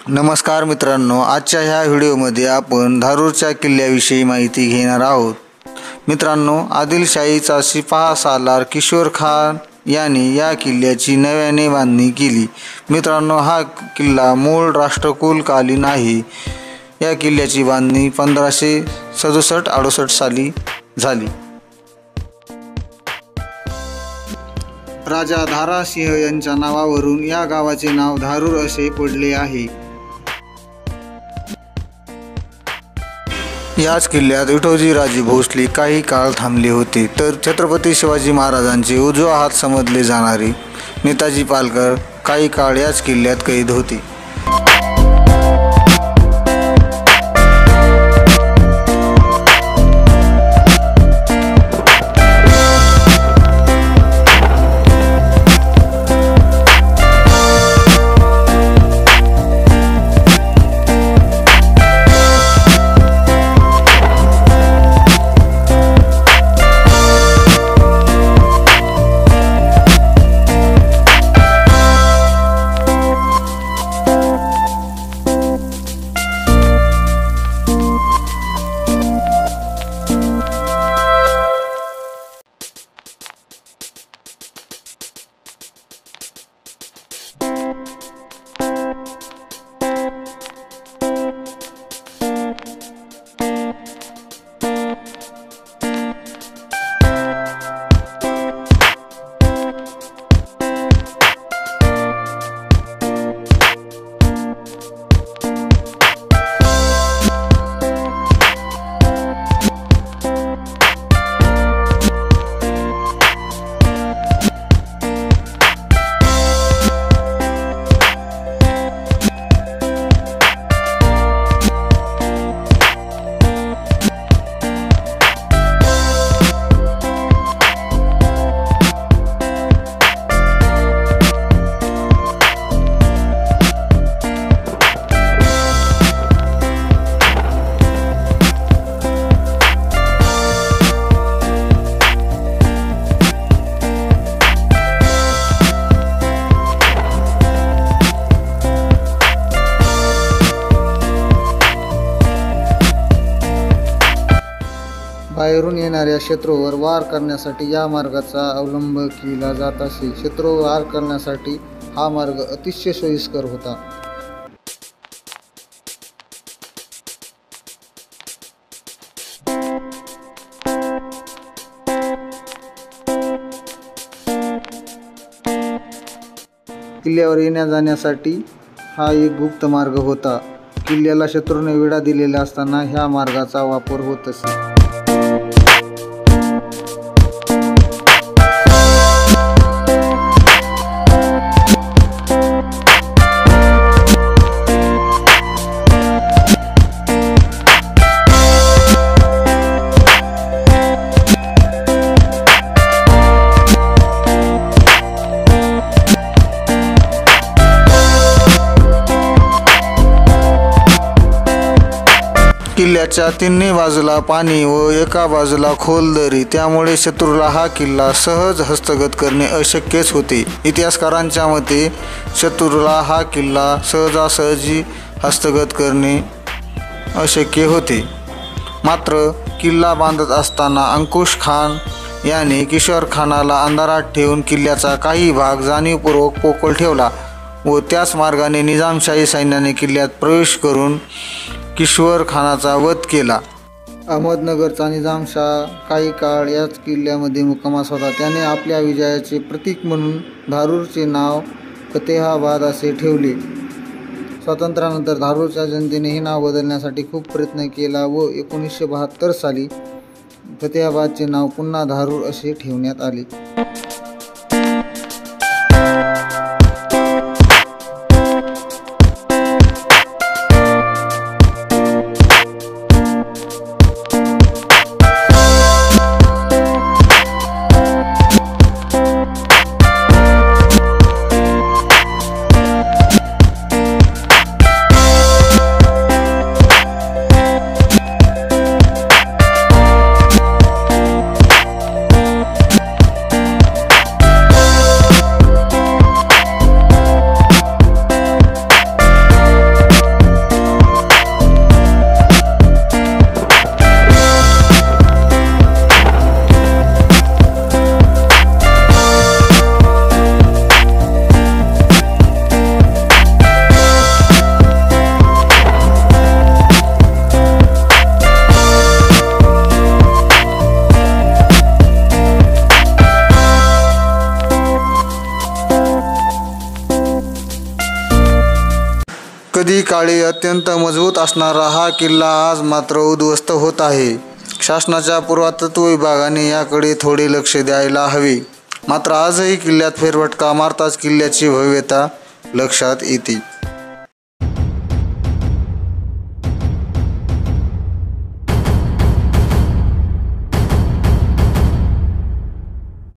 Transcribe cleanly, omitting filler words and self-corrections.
नमस्कार मित्रांनो, आजच्या ह्या व्हिडिओमध्ये आपण धारूरच्या किल्ल्याविषयी माहिती घेणार आहोत। मित्रांनो, आदिलशाहीचा शिपाह सालार किशोर खान यांनी या किल्ल्याची नव्याने बांधणी केली। मित्रांनो, हा किल्ला मूळ राष्ट्रकुलकालीन आहे। या किल्ल्याची बांधणी 1567-68 साली झाली। राजा धारासिंह यांच्या नावावरून या गावाचे नाव धारूर असे पडले आहे। याच किल्ल्यात विठोजी राजे भोसले काही काळ थांबले होते, तर छत्रपती शिवाजी महाराजांचे उजवा हात समजले जाणारे नेताजी पालकर काही काळ याच किल्ल्यात कैद होते। बाहेरून येणाऱ्या शत्रूवर वार करण्यासाठी या मार्गाचा अवलंब केला जात असे। शत्रूवर वार करण्यासाठी हा मार्ग अतिशय सोयीस्कर होता। किल्ल्यावर येण्या जाण्यासाठी हा एक गुप्त मार्ग होता। किल्ल्याला शत्रूने वेढा दिलेला असताना ह्या मार्गाचा वापर होत असे। किल्ल्याच्या तिन्ही बाजूला पाणी व एका बाजूला खोल दरी, त्यामुळे शत्रूला हा किल्ला सहज हस्तगत करणे अशक्यच होते। इतिहासकारांच्या मते शत्रूला हा किल्ला सहजासहजी हस्तगत करणे अशक्य होते। मात्र किल्ला बांधत असताना अंकुश खान याने किशोर खानाला अंधारात ठेवून किल्ल्याचा काही भाग जाणीवपूर्वक पोकळ ठेवला व त्याच मार्गाने निजामशाही सैन्याने किल्ल्यात प्रवेश करून किशोर खानाचा वध केला। अहमदनगरचा निजामशाह काही काळ याच किल्ल्यामध्ये मुक्कामास होता। त्याने आपल्या विजयाचे प्रतीक म्हणून धारूरचे नाव फतेहाबाद असे ठेवले। स्वातंत्र्यानंतर धारूरच्या जनतेने हे नाव बदलण्यासाठी खूप प्रयत्न केला व 1972 साली फतेहाबादचे नाव पुन्हा धारूर असे ठेवण्यात आले। कधी काळी अत्यंत मजबूत असणारा हा किल्ला आज मात्र उद्ध्वस्त होत आहे. शासनाच्या पुरातत्व विभागाने याकडे थोडे लक्ष द्यायला हवे. मात्र आजही किल्ल्यात फेरफटका मारताच किल्ल्याची भव्यता लक्षात येते.